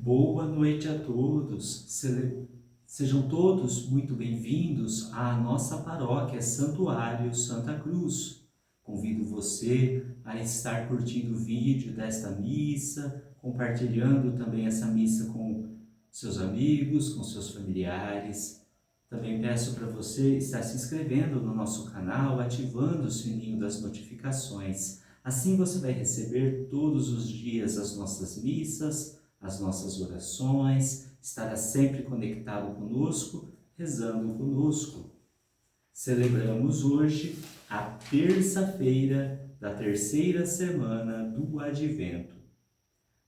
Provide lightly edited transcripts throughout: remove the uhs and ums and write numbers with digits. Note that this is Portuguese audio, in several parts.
Boa noite a todos. Sejam todos muito bem-vindos à nossa paróquia Santuário Santa Cruz. Convido você a estar curtindo o vídeo desta missa, compartilhando também essa missa com seus amigos, com seus familiares. Também peço para você estar se inscrevendo no nosso canal, ativando o sininho das notificações. Assim você vai receber todos os dias as nossas missas, as nossas orações, estará sempre conectado conosco, rezando conosco. Celebramos hoje a terça-feira da terceira semana do Advento.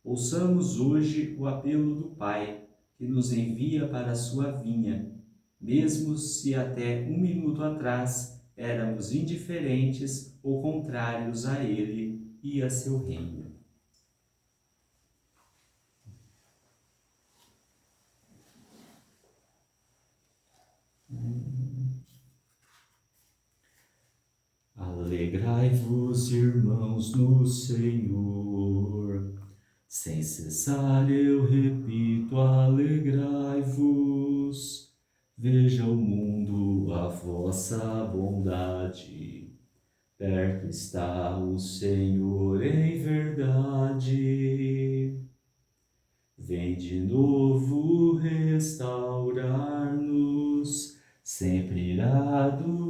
Ouçamos hoje o apelo do Pai, que nos envia para a sua vinha, mesmo se até um minuto atrás éramos indiferentes ou contrários a Ele e a seu reino. Alegrai-vos, irmãos, no Senhor. Sem cessar eu repito, alegrai-vos. Veja o mundo a vossa bondade. Perto está o Senhor em verdade. Vem de novo restaurar-nos, sempre irado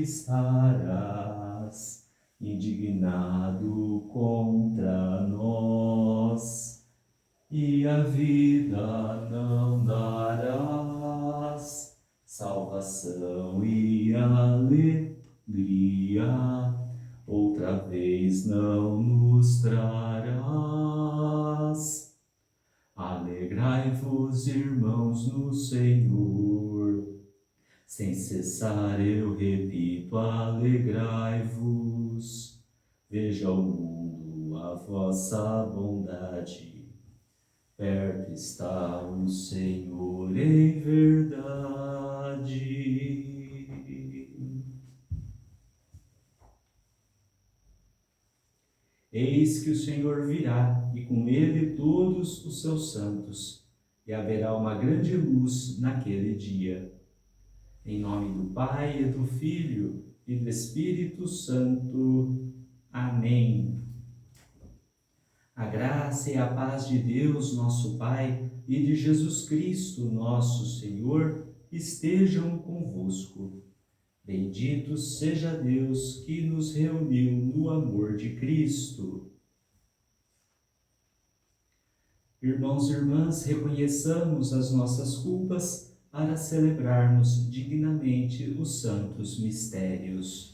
estarás, indignado contra nós, e a vida não darás, salvação e alegria, outra vez não nos trarás. Alegrai-vos, irmãos, no Senhor. Sem cessar eu repito, alegrai-vos. Veja o mundo a vossa bondade. Perto está o Senhor em verdade. Eis que o Senhor virá, e com ele todos os seus santos, e haverá uma grande luz naquele dia. Em nome do Pai, e do Filho, e do Espírito Santo. Amém. A graça e a paz de Deus, nosso Pai, e de Jesus Cristo, nosso Senhor, estejam convosco. Bendito seja Deus que nos reuniu no amor de Cristo. Irmãos e irmãs, reconheçamos as nossas culpas para celebrarmos dignamente os santos mistérios.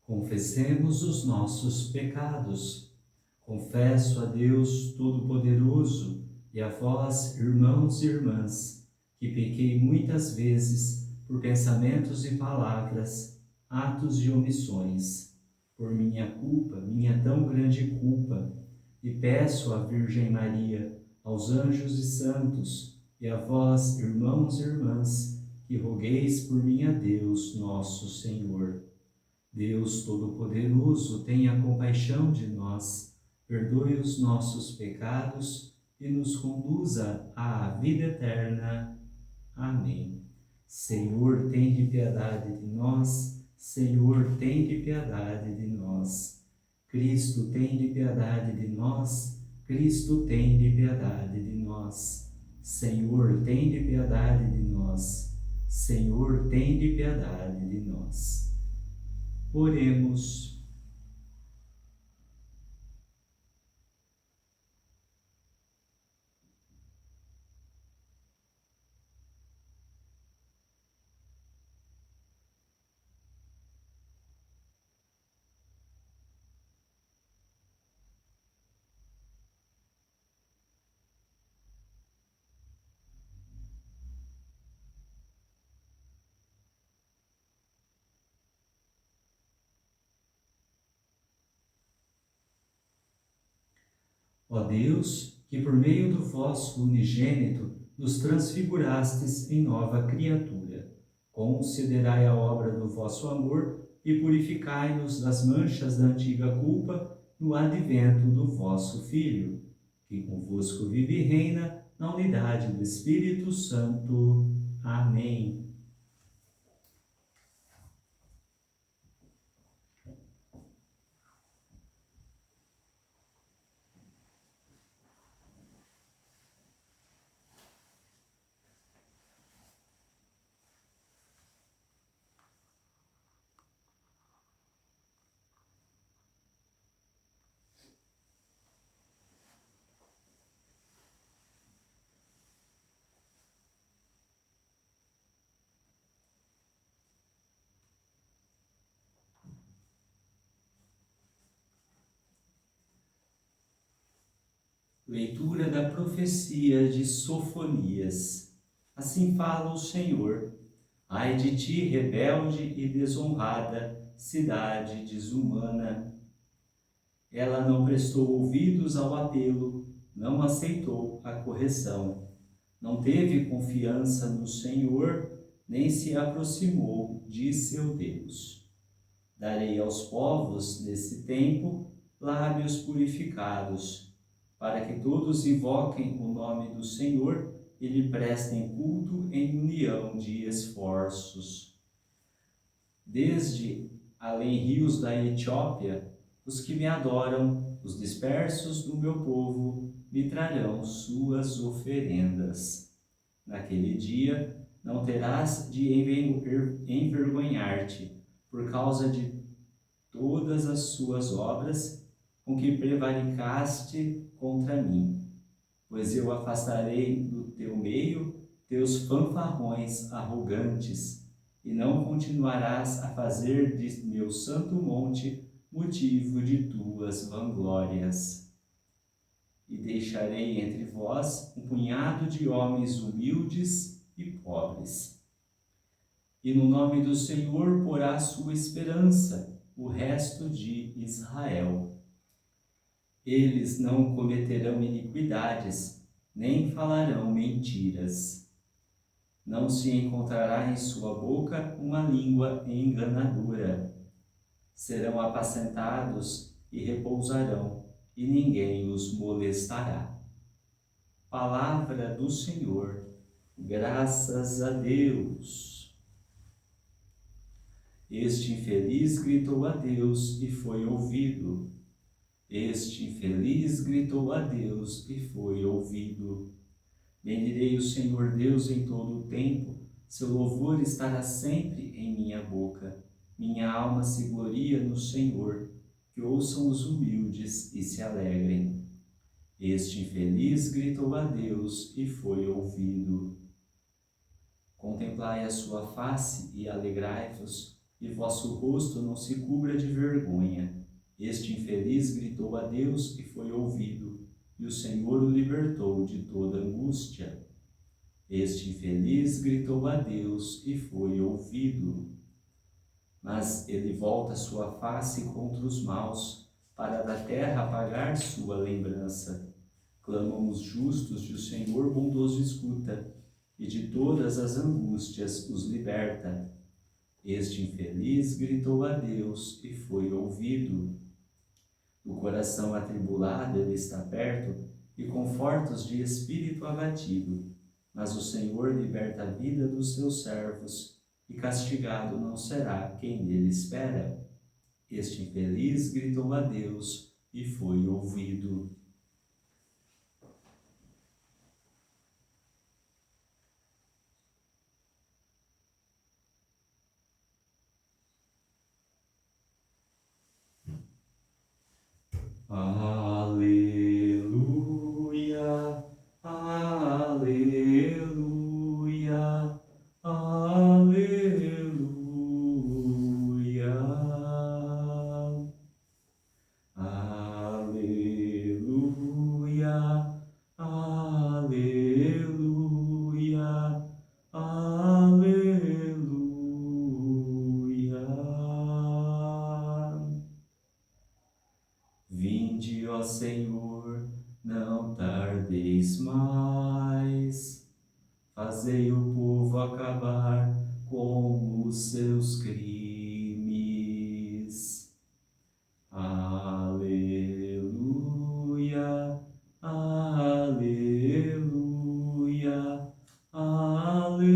Confessemos os nossos pecados. Confesso a Deus Todo-Poderoso e a vós, irmãos e irmãs, que pequei muitas vezes por pensamentos e palavras, atos e omissões, por minha culpa, minha tão grande culpa, e peço à Virgem Maria, aos anjos e santos, e a vós, irmãos e irmãs, que rogueis por mim a Deus, nosso Senhor. Deus Todo-Poderoso, tenha compaixão de nós, perdoe os nossos pecados e nos conduza à vida eterna. Amém. Senhor, tende piedade de nós. Senhor, tende piedade de nós. Cristo, tende piedade de nós. Cristo, tende piedade de nós. Senhor, tende piedade de nós. Senhor, tende piedade de nós. Oremos. Ó Deus, que por meio do vosso unigênito nos transfigurastes em nova criatura, considerai a obra do vosso amor e purificai-nos das manchas da antiga culpa no advento do vosso Filho, que convosco vive e reina na unidade do Espírito Santo. Amém. Leitura da profecia de Sofonias. Assim fala o Senhor: ai de ti, rebelde e desonrada, cidade desumana! Ela não prestou ouvidos ao apelo, não aceitou a correção, não teve confiança no Senhor, nem se aproximou de seu Deus. Darei aos povos nesse tempo lábios purificados, para que todos invoquem o nome do Senhor e lhe prestem culto em união de esforços. Desde além rios da Etiópia, os que me adoram, os dispersos do meu povo, me trarão suas oferendas. Naquele dia não terás de envergonhar-te por causa de todas as suas obras com que prevaricaste contra mim, pois eu afastarei do teu meio teus fanfarrões arrogantes, e não continuarás a fazer de meu santo monte motivo de tuas vanglórias. E deixarei entre vós um punhado de homens humildes e pobres. E no nome do Senhor porá sua esperança o resto de Israel. Eles não cometerão iniquidades, nem falarão mentiras. Não se encontrará em sua boca uma língua enganadora. Serão apacentados e repousarão, e ninguém os molestará. Palavra do Senhor, graças a Deus. Este infeliz gritou a Deus e foi ouvido. Este infeliz gritou a Deus e foi ouvido. Bendirei o Senhor Deus em todo o tempo, seu louvor estará sempre em minha boca. Minha alma se gloria no Senhor, que ouçam os humildes e se alegrem. Este infeliz gritou a Deus e foi ouvido. Contemplai a sua face e alegrai-vos, e vosso rosto não se cubra de vergonha. Este infeliz gritou a Deus e foi ouvido, e o Senhor o libertou de toda angústia. Este infeliz gritou a Deus e foi ouvido. Mas ele volta sua face contra os maus, para da terra apagar sua lembrança. Clamam os justos e o Senhor bondoso escuta, e de todas as angústias os liberta. Este infeliz gritou a Deus e foi ouvido. O coração atribulado ele está perto e conforta os de espírito abatido, mas o Senhor liberta a vida dos seus servos, e castigado não será quem nele espera. Este infeliz gritou a Deus e foi ouvido. Aleluia, aleluia, aleluia. Aleluia, aleluia, aleluia. Vinde, ó Senhor, vez mais. Fazei o povo acabar com os seus crimes. Aleluia, aleluia, aleluia.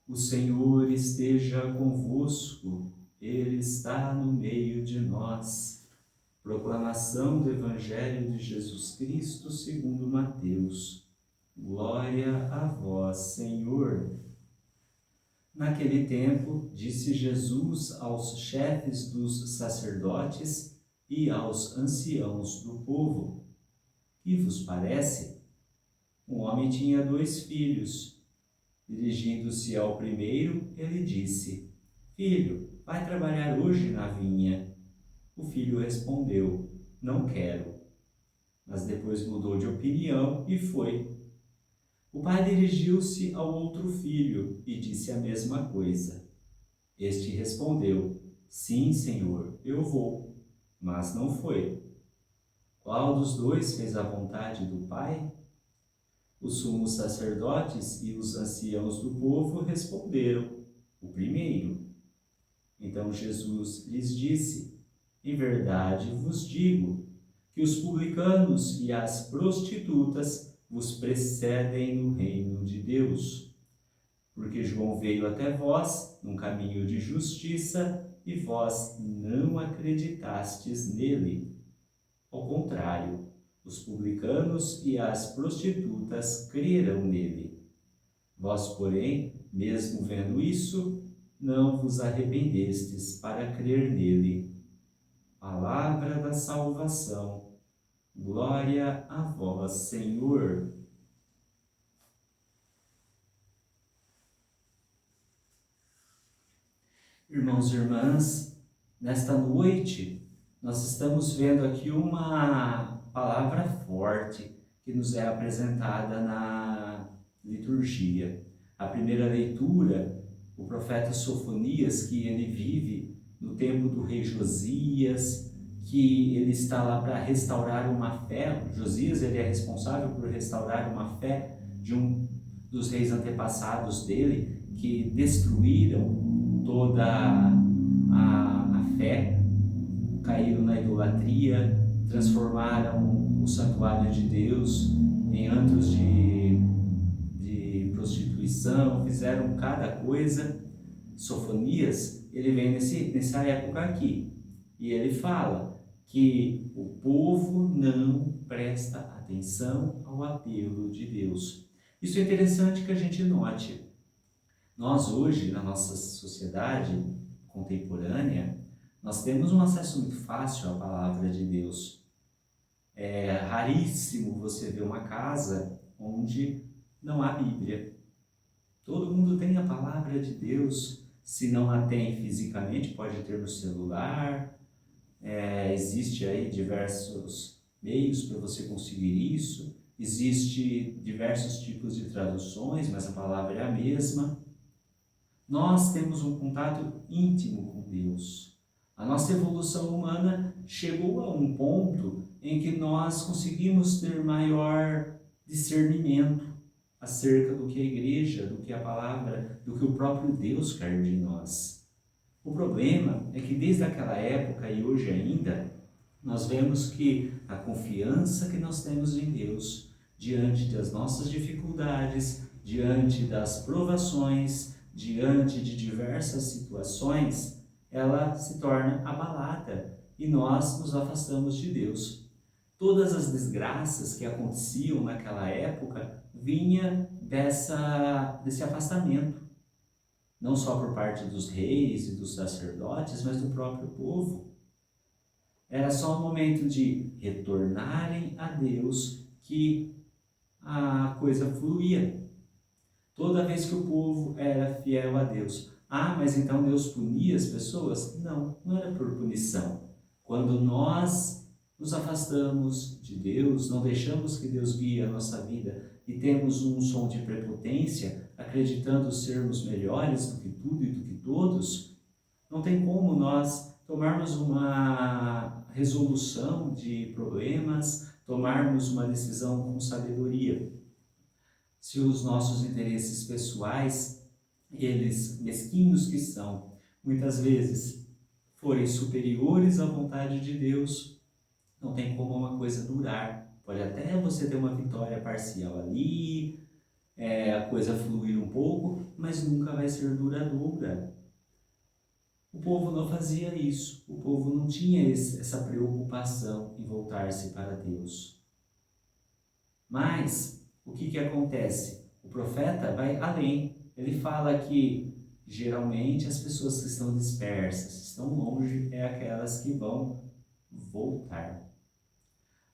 O Senhor esteja convosco, Ele está no meio de nós. Proclamação do Evangelho de Jesus Cristo segundo Mateus. Glória a vós, Senhor. Naquele tempo, disse Jesus aos chefes dos sacerdotes e aos anciãos do povo: Que vos parece? Um homem tinha 2 filhos. Dirigindo-se ao primeiro, ele disse: Filho, vai trabalhar hoje na vinha. O filho respondeu: Não quero. Mas depois mudou de opinião e foi. O pai dirigiu-se ao outro filho e disse a mesma coisa. Este respondeu: Sim, senhor, eu vou. Mas não foi. Qual dos 2 fez a vontade do pai? Os sumos sacerdotes e os anciãos do povo responderam: O primeiro. Então Jesus lhes disse: Em verdade vos digo que os publicanos e as prostitutas vos precedem no reino de Deus. Porque João veio até vós num caminho de justiça e vós não acreditastes nele. Ao contrário, os publicanos e as prostitutas creram nele. Vós, porém, mesmo vendo isso, não vos arrependestes para crer nele. Palavra da salvação. Glória a vós, Senhor. Irmãos e irmãs, nesta noite nós estamos vendo aqui uma palavra forte que nos é apresentada na liturgia. A primeira leitura, o profeta Sofonias, que ele vive no tempo do rei Josias, que ele está lá para restaurar uma fé. Josias, ele é responsável por restaurar uma fé de um dos reis antepassados dele, que destruíram toda a fé, caíram na idolatria, transformaram o santuário de Deus em antros de prostituição, fizeram cada coisa. Sofonias, ele vem nessa época aqui, e ele fala que o povo não presta atenção ao apelo de Deus. Isso é interessante que a gente note. Nós hoje, na nossa sociedade contemporânea, nós temos um acesso muito fácil à palavra de Deus. É raríssimo você ver uma casa onde não há Bíblia. Todo mundo tem a palavra de Deus. Se não a tem fisicamente, pode ter no celular. Existe aí diversos meios para você conseguir isso. Existe diversos tipos de traduções, mas a palavra é a mesma. Nós temos um contato íntimo com Deus. A nossa evolução humana chegou a um ponto em que nós conseguimos ter maior discernimento acerca do que a igreja, do que a palavra, do que o próprio Deus quer de nós. O problema é que desde aquela época e hoje ainda, nós vemos que a confiança que nós temos em Deus, diante das nossas dificuldades, diante das provações, diante de diversas situações, ela se torna abalada e nós nos afastamos de Deus. Todas as desgraças que aconteciam naquela época vinha desse afastamento, não só por parte dos reis e dos sacerdotes, mas do próprio povo. Era só um momento de retornarem a Deus que a coisa fluía. Toda vez que o povo era fiel a Deus. Ah, mas então Deus punia as pessoas? Não, não era por punição. Quando nós nos afastamos de Deus, não deixamos que Deus guie a nossa vida e temos um som de prepotência, acreditando sermos melhores do que tudo e do que todos, não tem como nós tomarmos uma resolução de problemas, tomarmos uma decisão com sabedoria. Se os nossos interesses pessoais, eles mesquinhos que são, muitas vezes forem superiores à vontade de Deus, não tem como uma coisa durar. Pode até você ter uma vitória parcial ali, a coisa fluir um pouco, mas nunca vai ser duradoura. O povo não fazia isso, o povo não tinha essa preocupação em voltar-se para Deus. Mas, o que acontece? O profeta vai além, ele fala que geralmente as pessoas que estão dispersas, estão longe, é aquelas que vão voltar.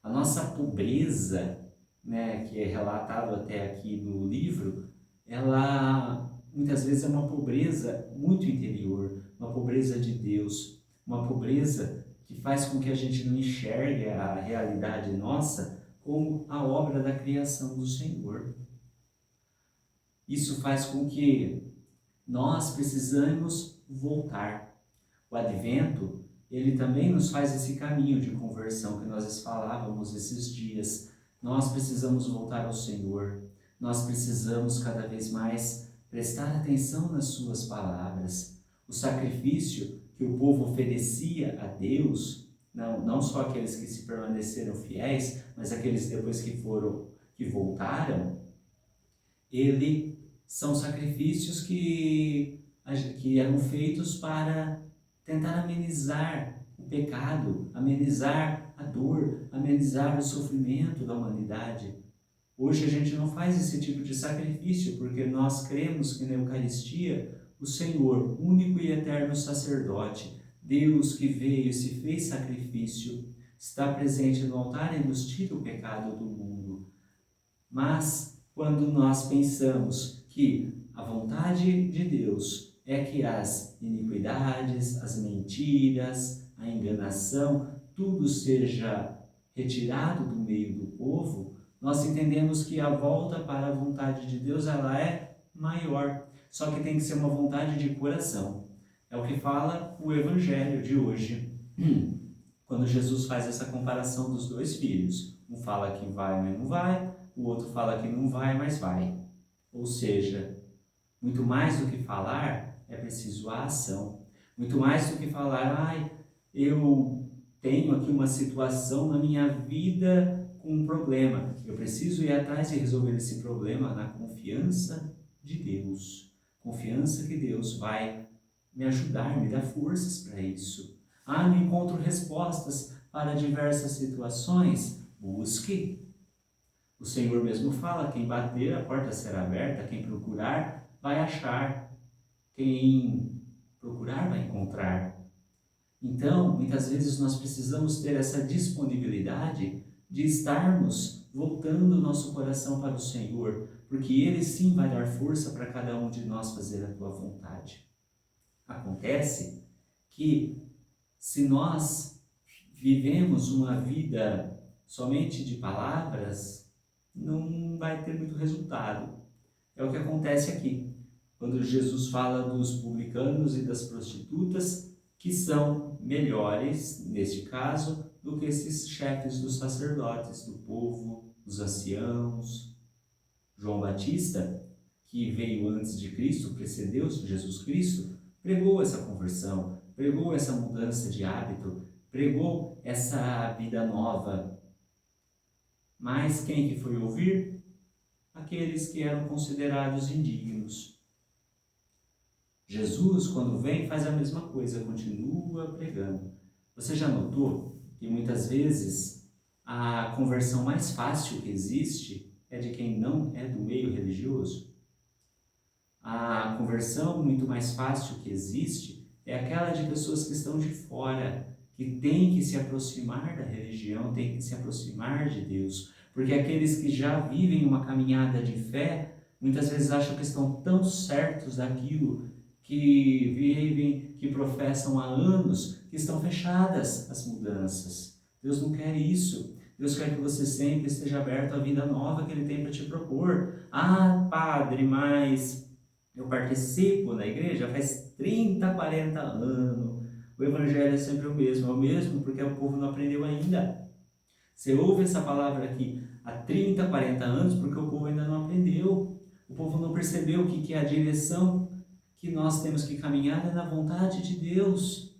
A nossa pobreza, né, que é relatado até aqui no livro, ela muitas vezes é uma pobreza muito interior, uma pobreza de Deus, uma pobreza que faz com que a gente não enxergue a realidade nossa como a obra da criação do Senhor. Isso faz com que nós precisamos voltar. O Advento, ele também nos faz esse caminho de conversão que nós falávamos esses dias. Nós precisamos voltar ao Senhor. Nós precisamos cada vez mais prestar atenção nas suas palavras. O sacrifício que o povo oferecia a Deus, não só aqueles que se permaneceram fiéis, mas aqueles depois que voltaram, são sacrifícios que eram feitos para tentar amenizar o pecado, amenizar a dor, amenizar o sofrimento da humanidade. Hoje a gente não faz esse tipo de sacrifício porque nós cremos que na Eucaristia o Senhor, único e eterno sacerdote, Deus que veio e se fez sacrifício, está presente no altar e nos tira o pecado do mundo. Mas quando nós pensamos que a vontade de Deus é que as iniquidades, as mentiras, a enganação, tudo seja retirado do meio do povo, nós entendemos que a volta para a vontade de Deus ela é maior, só que tem que ser uma vontade de coração. É o que fala o Evangelho de hoje, quando Jesus faz essa comparação dos dois filhos. Um fala que vai, mas não vai, o outro fala que não vai, mas vai. Ou seja, muito mais do que falar, é preciso a ação. Muito mais do que falar, eu tenho aqui uma situação na minha vida com um problema. Eu preciso ir atrás e resolver esse problema na confiança de Deus. Confiança que Deus vai me ajudar, me dar forças para isso. Não encontro respostas para diversas situações? Busque. O Senhor mesmo fala, quem bater, a porta será aberta, quem procurar, vai achar. Quem procurar, vai encontrar. Então, muitas vezes nós precisamos ter essa disponibilidade de estarmos voltando o nosso coração para o Senhor, porque Ele sim vai dar força para cada um de nós fazer a tua vontade. Acontece que se nós vivemos uma vida somente de palavras, não vai ter muito resultado. É o que acontece aqui, quando Jesus fala dos publicanos e das prostitutas, que são melhores, neste caso, do que esses chefes dos sacerdotes, do povo, dos anciãos. João Batista, que veio antes de Cristo, precedeu Jesus Cristo, pregou essa conversão, pregou essa mudança de hábito, pregou essa vida nova. Mas quem que foi ouvir? Aqueles que eram considerados indignos. Jesus, quando vem, faz a mesma coisa, continua pregando. Você já notou que muitas vezes a conversão mais fácil que existe é de quem não é do meio religioso? A conversão muito mais fácil que existe é aquela de pessoas que estão de fora, que têm que se aproximar da religião, têm que se aproximar de Deus. Porque aqueles que já vivem uma caminhada de fé, muitas vezes acham que estão tão certos daquilo que vivem, que professam há anos, que estão fechadas as mudanças. Deus não quer isso. Deus quer que você sempre esteja aberto à vida nova que Ele tem para te propor. Padre, mas eu participo na igreja faz 30, 40 anos. O evangelho é sempre o mesmo porque o povo não aprendeu ainda. Você ouve essa palavra aqui há 30, 40 anos porque o povo ainda não aprendeu. O povo não percebeu que a direção que nós temos que caminhar é na vontade de Deus.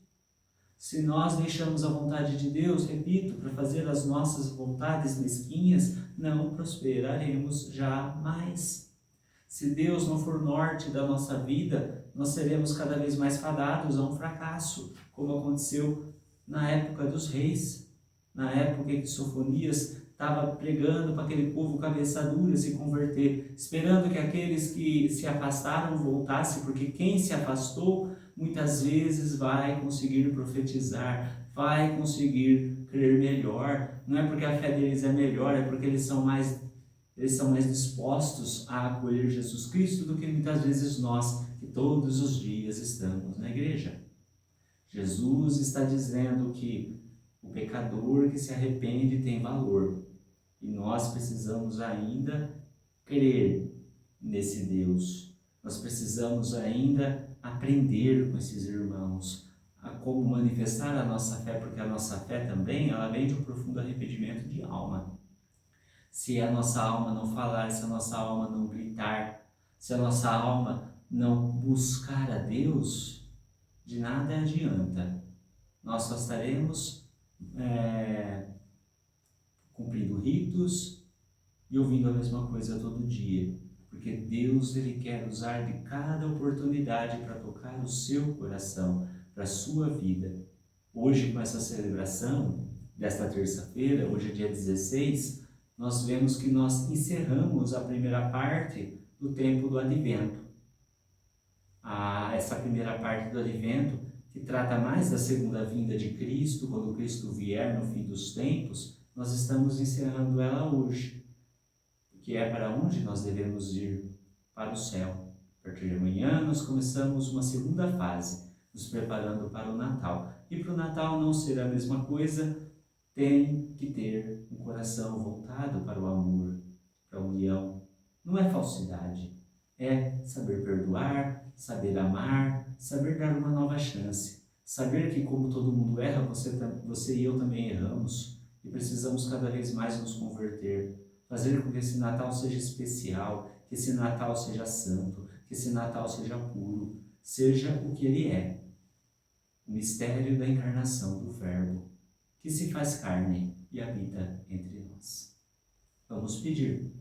Se nós deixamos a vontade de Deus, repito, para fazer as nossas vontades mesquinhas, não prosperaremos jamais. Se Deus não for norte da nossa vida, nós seremos cada vez mais fadados a um fracasso, como aconteceu na época dos reis, na época em que Sofonias estava pregando para aquele povo cabeça dura se converter, esperando que aqueles que se afastaram voltassem, porque quem se afastou muitas vezes vai conseguir profetizar, vai conseguir crer melhor. Não é porque a fé deles é melhor, é porque eles são mais dispostos a acolher Jesus Cristo do que muitas vezes nós, que todos os dias estamos na igreja. Jesus está dizendo que o pecador que se arrepende tem valor. E nós precisamos ainda crer nesse Deus. Nós precisamos ainda aprender com esses irmãos a como manifestar a nossa fé, porque a nossa fé também ela vem de um profundo arrependimento de alma. Se a nossa alma não falar, se a nossa alma não gritar, se a nossa alma não buscar a Deus, de nada adianta. Nós só estaremos cumprindo ritos e ouvindo a mesma coisa todo dia, porque Deus ele quer usar de cada oportunidade para tocar o seu coração, para a sua vida. Hoje, com essa celebração desta terça-feira, hoje é dia 16, nós vemos que nós encerramos a primeira parte do tempo do Advento. Essa primeira parte do Advento, que trata mais da segunda vinda de Cristo, quando Cristo vier no fim dos tempos, nós estamos encerrando ela hoje, que é para onde nós devemos ir, para o céu. A partir de amanhã nós começamos uma segunda fase, nos preparando para o Natal. E para o Natal não ser a mesma coisa, tem que ter um coração voltado para o amor, para a união. Não é falsidade, é saber perdoar, saber amar, saber dar uma nova chance. Saber que como todo mundo erra, você e eu também erramos. E precisamos cada vez mais nos converter. Fazer com que esse Natal seja especial, que esse Natal seja santo, que esse Natal seja puro, seja o que ele é. O mistério da encarnação do Verbo, que se faz carne e habita entre nós. Vamos pedir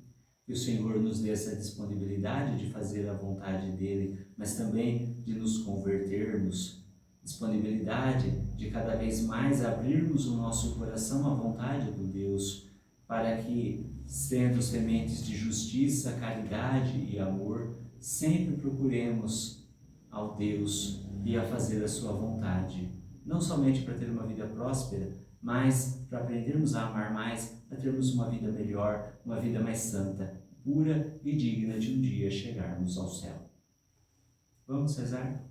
que o Senhor nos dê essa disponibilidade de fazer a vontade dele, mas também de nos convertermos, disponibilidade de cada vez mais abrirmos o nosso coração à vontade do Deus, para que, sendo sementes de justiça, caridade e amor, sempre procuremos ao Deus e a fazer a sua vontade, não somente para ter uma vida próspera, mas para aprendermos a amar mais, para termos uma vida melhor, uma vida mais santa, pura e digna de um dia chegarmos ao céu. Vamos rezar?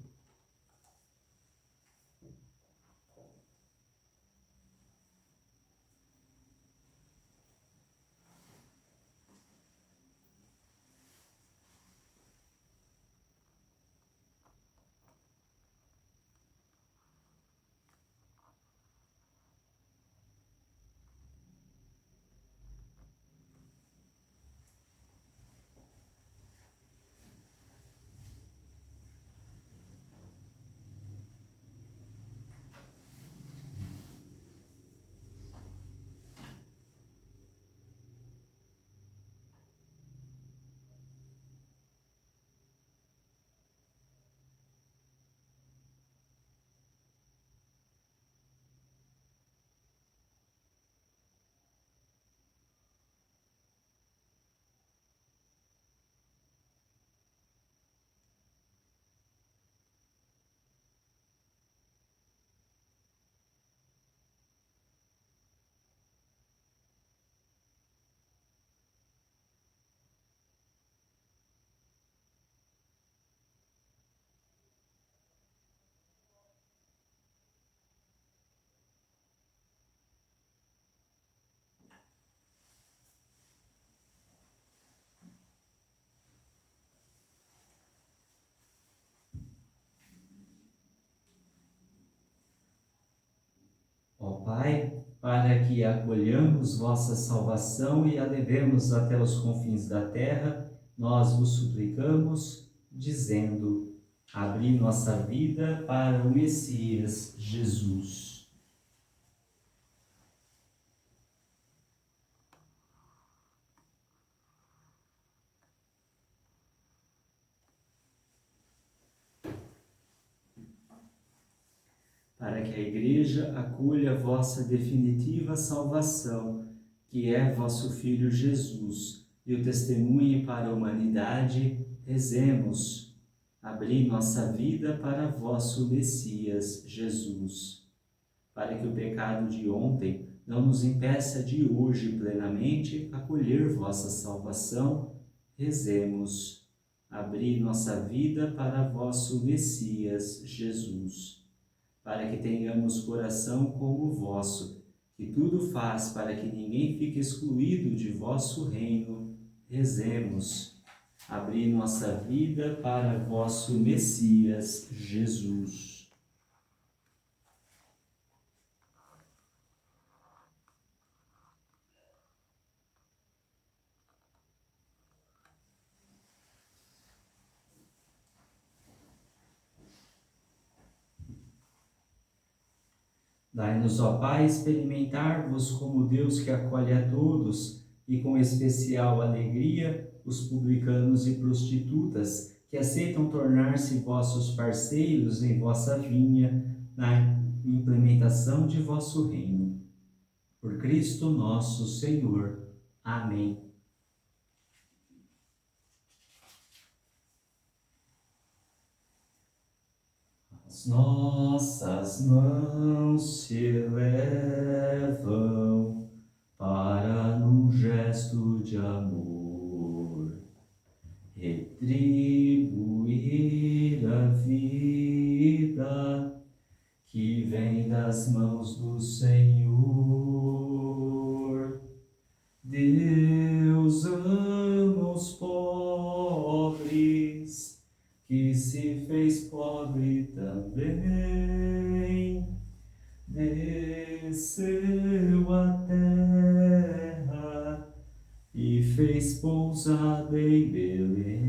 Pai, para que acolhamos vossa salvação e a levemos até os confins da terra, nós vos suplicamos, dizendo: abri nossa vida para o Messias Jesus. Para que a Igreja acolha vossa definitiva salvação, que é vosso Filho Jesus, e o testemunhe para a humanidade, rezemos. Abri nossa vida para vosso Messias Jesus. Para que o pecado de ontem não nos impeça de hoje plenamente acolher vossa salvação, rezemos. Abri nossa vida para vosso Messias Jesus. Para que tenhamos coração como o vosso, que tudo faz para que ninguém fique excluído de vosso reino, rezemos. Abri nossa vida para vosso Messias Jesus. Dai-nos, ó Pai, experimentar-vos como Deus que acolhe a todos, e com especial alegria os publicanos e prostitutas, que aceitam tornar-se vossos parceiros em vossa vinha, na implementação de vosso reino. Por Cristo nosso Senhor. Amém. As nossas mãos se elevam para num gesto de amor retribuir a vida que vem das mãos do Senhor. Deus ama os pobres, que se fez pobre também, desceu à terra e fez pousada em Belém.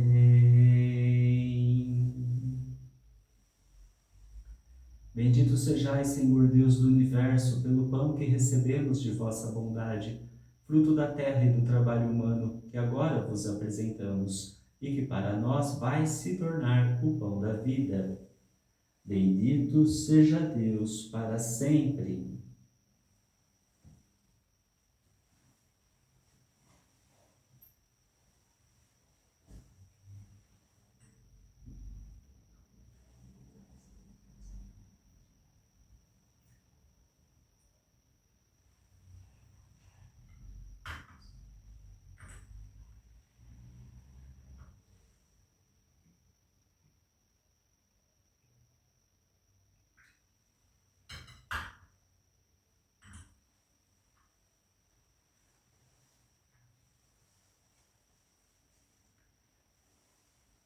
Bendito sejais, Senhor Deus do universo, pelo pão que recebemos de vossa bondade, fruto da terra e do trabalho humano, que agora vos apresentamos, e que para nós vai se tornar o pão da vida. Bendito seja Deus para sempre.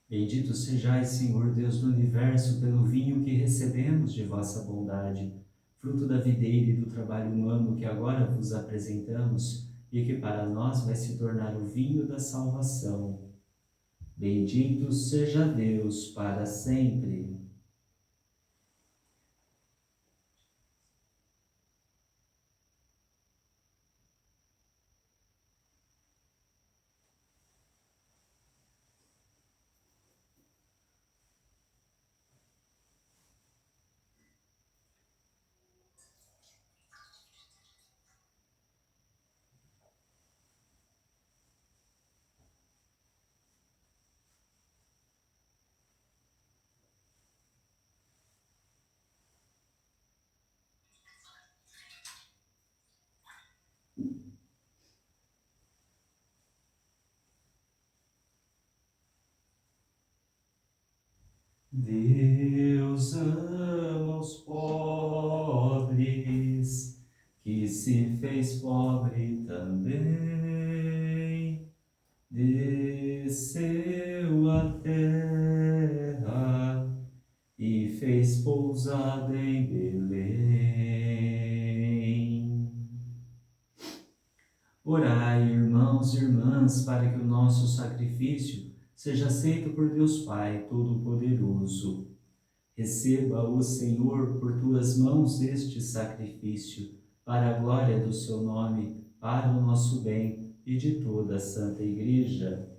Bendito sejais, Senhor Deus do universo, pelo vinho que recebemos de vossa bondade, fruto da videira e do trabalho humano que agora vos apresentamos, e que para nós vai se tornar o vinho da salvação. Bendito seja Deus para sempre. Deus ama os pobres, que se fez pobre também, desceu à terra e fez pousada em Belém. Orai, irmãos e irmãs, para que o nosso sacrifício seja aceito por Deus Pai Todo-Poderoso. Receba o Senhor por tuas mãos este sacrifício, para a glória do seu nome, para o nosso bem e de toda a Santa Igreja.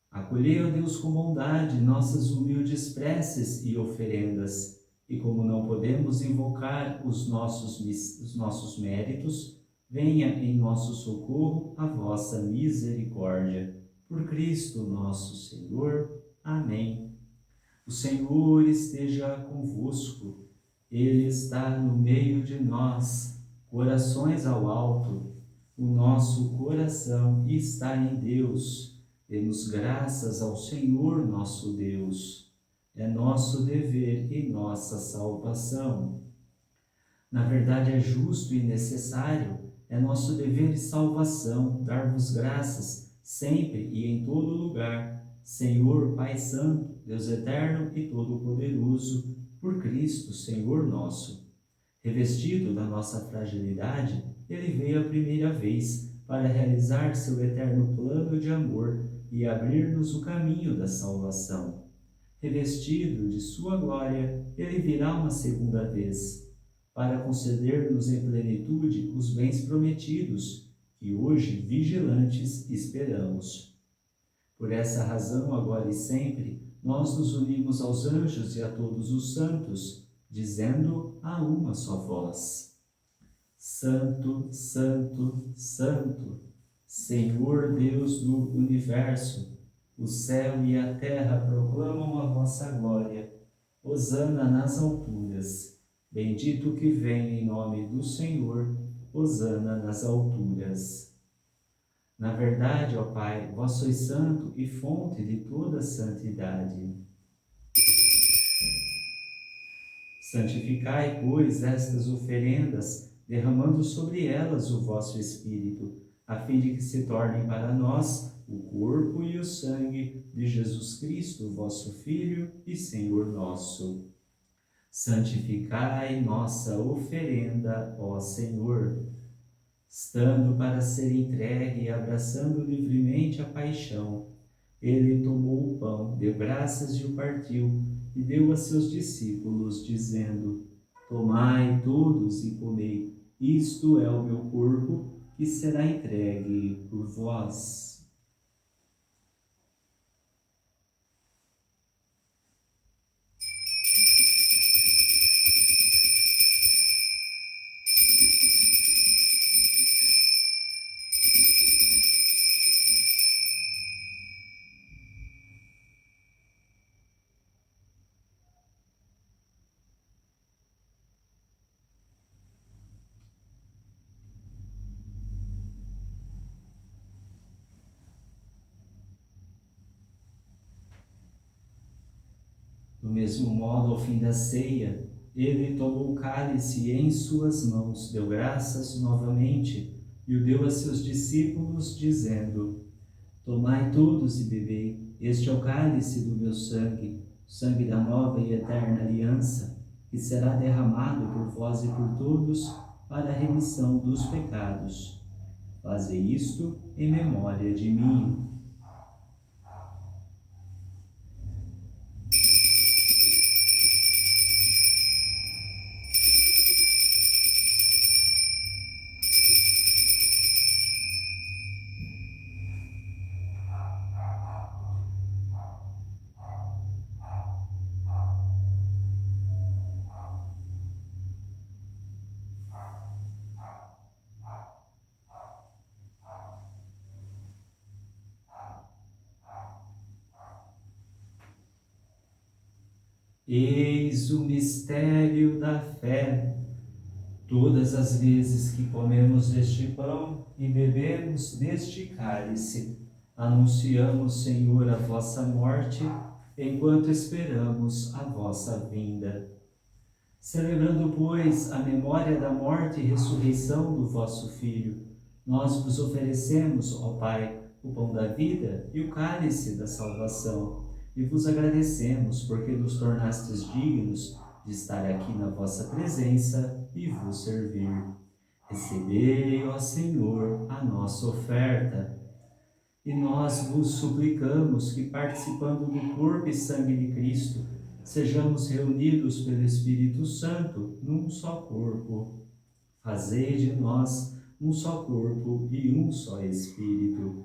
Acolhei, ó Deus, com bondade nossas humildes preces e oferendas, e como não podemos invocar os nossos méritos, venha em nosso socorro a vossa misericórdia. Por Cristo nosso Senhor. Amém. O Senhor esteja convosco, Ele está no meio de nós, corações ao alto, o nosso coração está em Deus. Demos graças ao Senhor nosso Deus, é nosso dever e nossa salvação. Na verdade, é justo e necessário, é nosso dever e salvação dar-vos graças, sempre e em todo lugar, Senhor, Pai Santo, Deus Eterno e Todo-Poderoso, por Cristo, Senhor nosso. Revestido da nossa fragilidade, Ele veio a primeira vez para realizar seu eterno plano de amor e abrir-nos o caminho da salvação. Revestido de sua glória, Ele virá uma segunda vez, para conceder-nos em plenitude os bens prometidos, que hoje, vigilantes, esperamos. Por essa razão, agora e sempre, nós nos unimos aos anjos e a todos os santos, dizendo a uma só voz: Santo, Santo, Santo, Senhor Deus do universo, o céu e a terra proclamam a vossa glória. Hosana nas alturas. Bendito que vem em nome do Senhor. Hosana nas alturas. Na verdade, ó Pai, vós sois santo e fonte de toda santidade. Santificai, pois, estas oferendas, derramando sobre elas o vosso Espírito, a fim de que se tornem para nós o corpo e o sangue de Jesus Cristo, vosso Filho e Senhor nosso. Santificai nossa oferenda, ó Senhor, estando para ser entregue e abraçando livremente a paixão. Ele tomou o pão, deu graças e o partiu, e deu a seus discípulos, dizendo: Tomai todos e comei, isto é o meu corpo, que será entregue por vós. Do mesmo modo, ao fim da ceia, ele tomou o cálice e em suas mãos deu graças novamente e o deu a seus discípulos, dizendo: Tomai todos e bebei, este é o cálice do meu sangue, sangue da nova e eterna aliança, que será derramado por vós e por todos para a remissão dos pecados. Fazei isto em memória de mim. Eis o mistério da fé. Todas as vezes que comemos este pão e bebemos deste cálice, anunciamos, Senhor, a vossa morte, enquanto esperamos a vossa vinda. Celebrando, pois, a memória da morte e ressurreição do vosso Filho, nós vos oferecemos, ó Pai, o pão da vida e o cálice da salvação, e vos agradecemos porque nos tornastes dignos de estar aqui na vossa presença e vos servir. Recebei, ó Senhor, a nossa oferta. E nós vos suplicamos que, participando do corpo e sangue de Cristo, sejamos reunidos pelo Espírito Santo num só corpo. Fazei de nós um só corpo e um só Espírito.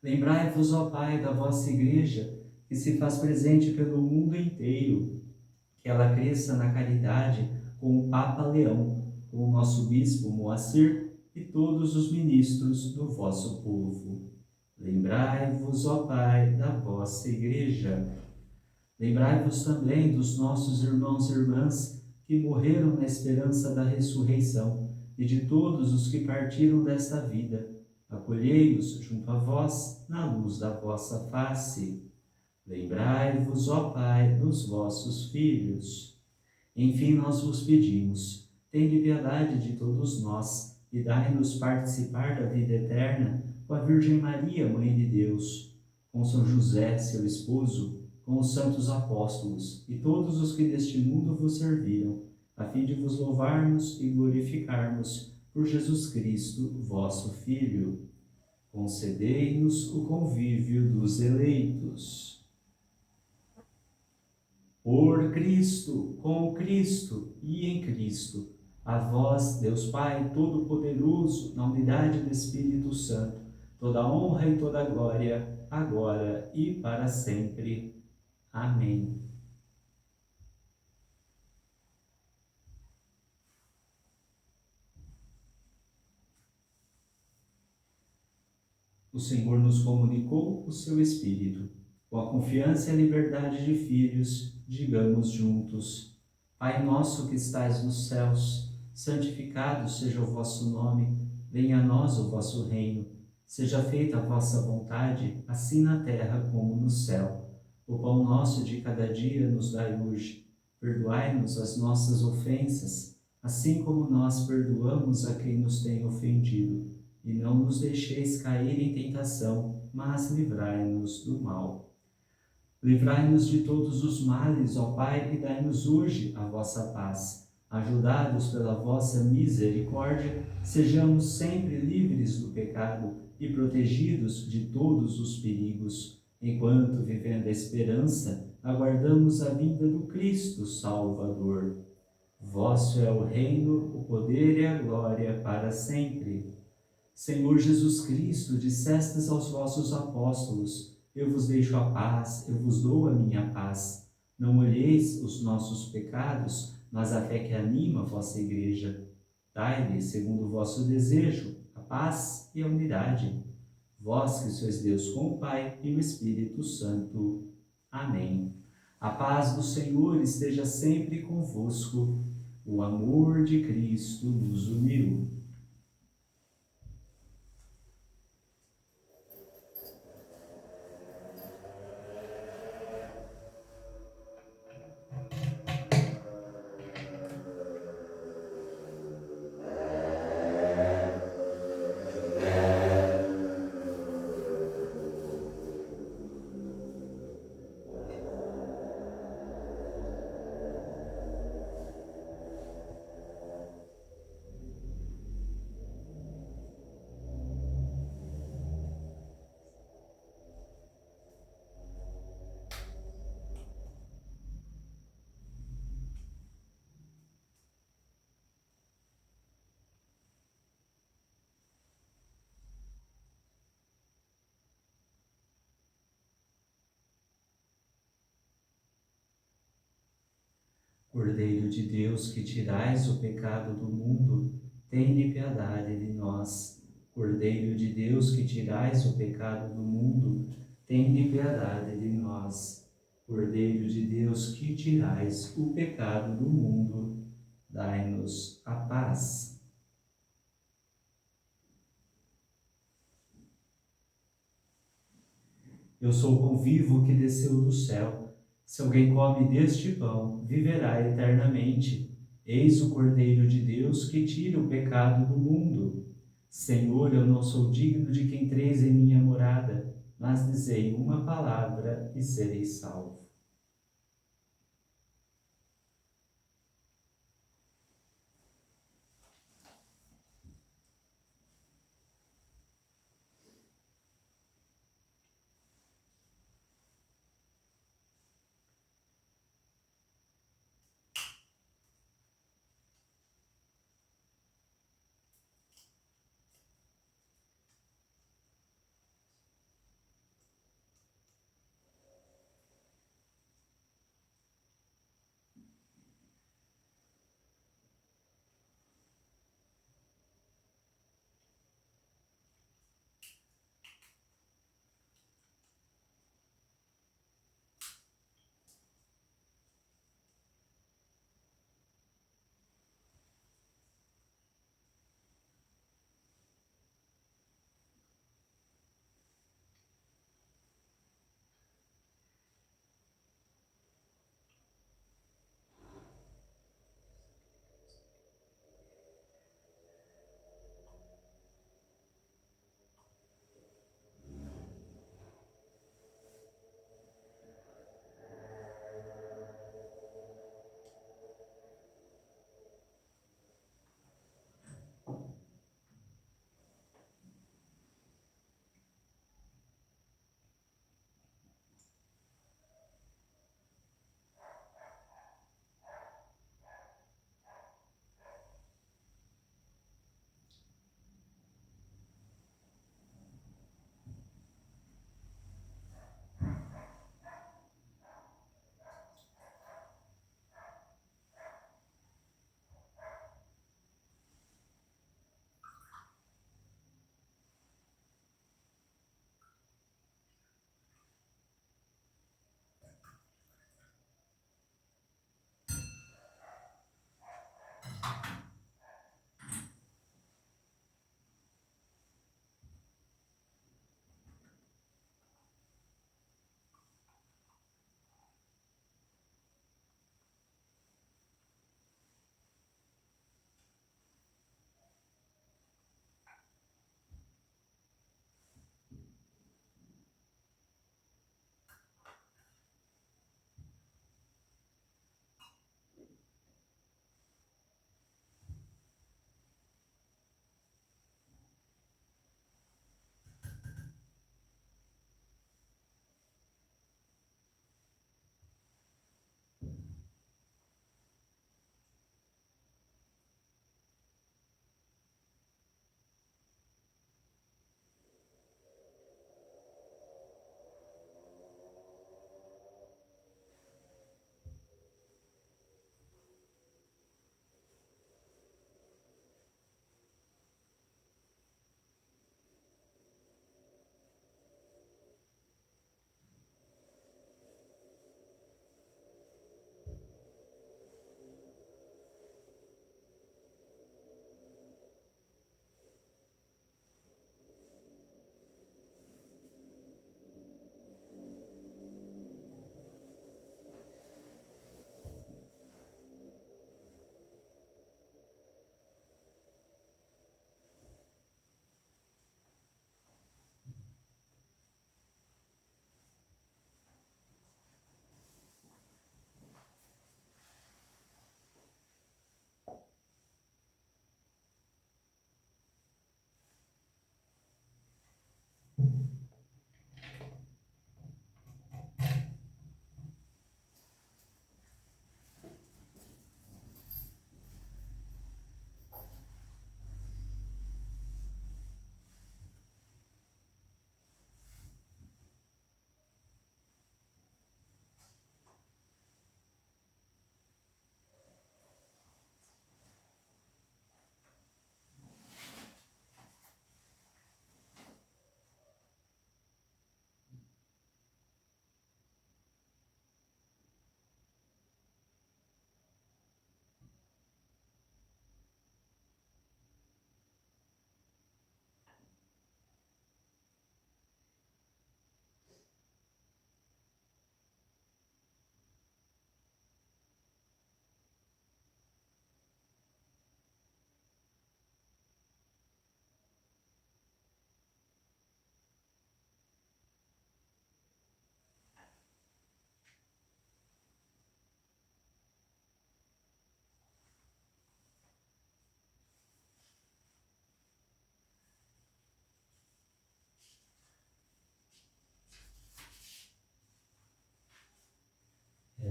Lembrai-vos, ó Pai, da vossa Igreja, que se faz presente pelo mundo inteiro, que ela cresça na caridade com o Papa Leão, com o nosso Bispo Moacir e todos os ministros do vosso povo. Lembrai-vos, ó Pai, da vossa Igreja. Lembrai-vos também dos nossos irmãos e irmãs que morreram na esperança da ressurreição e de todos os que partiram desta vida. Acolhei-os junto a vós na luz da vossa face. Lembrai-vos, ó Pai, dos vossos filhos. Enfim, nós vos pedimos, tende piedade de todos nós e dai-nos participar da vida eterna com a Virgem Maria, Mãe de Deus, com São José, seu esposo, com os santos apóstolos e todos os que deste mundo vos serviram, a fim de vos louvarmos e glorificarmos por Jesus Cristo, vosso Filho. Concedei-nos o convívio dos eleitos. Por Cristo, com Cristo e em Cristo, a vós, Deus Pai Todo-Poderoso, na unidade do Espírito Santo, toda honra e toda glória, agora e para sempre. Amém. O Senhor nos comunicou o seu Espírito. Com a confiança e a liberdade de filhos, digamos juntos: Pai nosso que estais nos céus, santificado seja o vosso nome, venha a nós o vosso reino, seja feita a vossa vontade, assim na terra como no céu. O pão nosso de cada dia nos dai hoje. Perdoai-nos as nossas ofensas, assim como nós perdoamos a quem nos tem ofendido. E não nos deixeis cair em tentação, mas livrai-nos do mal. Livrai-nos de todos os males, ó Pai, e dai-nos hoje a vossa paz. Ajudados pela vossa misericórdia, sejamos sempre livres do pecado e protegidos de todos os perigos, enquanto, vivendo a esperança, aguardamos a vinda do Cristo Salvador. Vosso é o reino, o poder e a glória para sempre. Senhor Jesus Cristo, dissestes aos vossos apóstolos: eu vos deixo a paz, eu vos dou a minha paz. Não olheis os nossos pecados, mas a fé que anima a vossa Igreja. Dai-lhe, segundo o vosso desejo, a paz e a unidade. Vós que sois Deus com o Pai e o Espírito Santo. Amém. A paz do Senhor esteja sempre convosco. O amor de Cristo nos uniu. Cordeiro de Deus, que tirais o pecado do mundo, tende piedade de nós. Cordeiro de Deus, que tirais o pecado do mundo, tende piedade de nós. Cordeiro de Deus, que tirais o pecado do mundo, dai-nos a paz. Eu sou o pão vivo que desceu do céu. Se alguém come deste pão, viverá eternamente. Eis o Cordeiro de Deus que tira o pecado do mundo. Senhor, eu não sou digno de que entreis em minha morada, mas dizei uma palavra e serei salvo.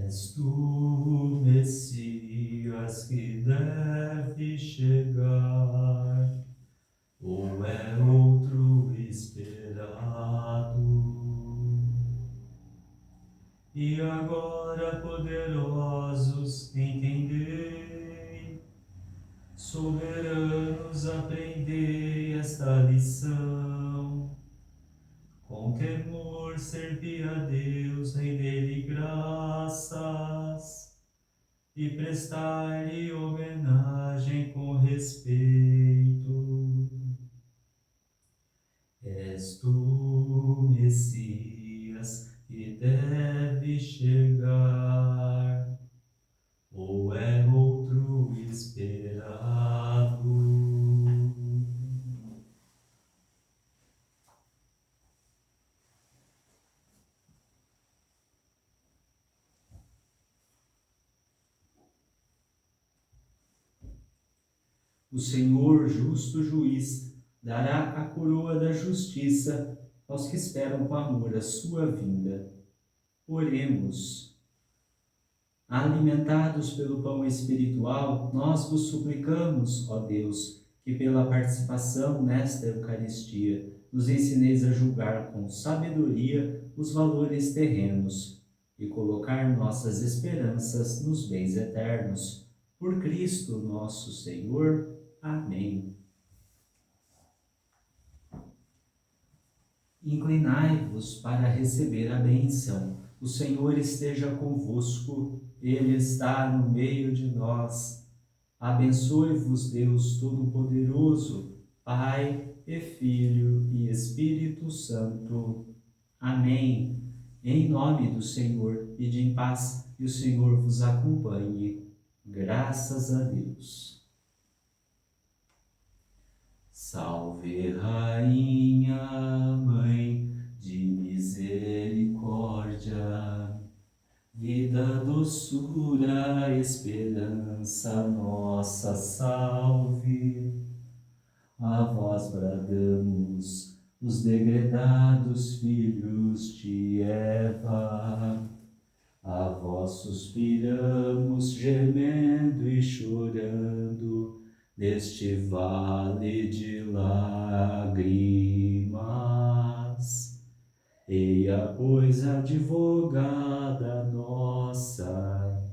És tu, Messias, que deve chegar, ou é outro esperado? E agora, poderosos, entendei, soberanos, aprendei esta lição. Com temor servi a Deus, rendei-lhe graças e prestar-lhe homenagem com respeito. És tu, Messias, que deve chegar, ou é outro esperado? O Senhor, justo juiz, dará a coroa da justiça aos que esperam com amor a sua vinda. Oremos. Alimentados pelo pão espiritual, nós vos suplicamos, ó Deus, que pela participação nesta Eucaristia nos ensineis a julgar com sabedoria os valores terrenos e colocar nossas esperanças nos bens eternos. Por Cristo nosso Senhor. Amém. Inclinai-vos para receber a bênção. O Senhor esteja convosco, Ele está no meio de nós. Abençoe-vos, Deus Todo-Poderoso, Pai e Filho e Espírito Santo. Amém. Em nome do Senhor, ide em paz e o Senhor vos acompanhe. Graças a Deus. Salve, Rainha, Mãe de misericórdia, vida, doçura, esperança nossa, salve. A vós bradamos, os degredados filhos de Eva, a vós suspiramos, gemendo e chorando, neste vale de lágrimas. Eia, pois, advogada nossa,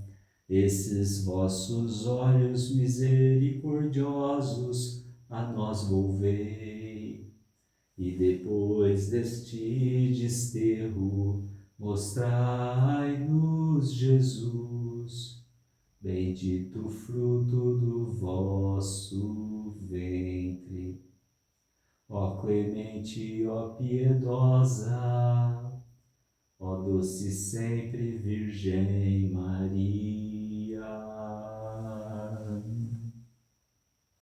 esses vossos olhos misericordiosos a nós volvei, e depois deste desterro, mostrai-nos Jesus, bendito o fruto do vosso ventre. Ó clemente, ó piedosa, ó doce sempre Virgem Maria.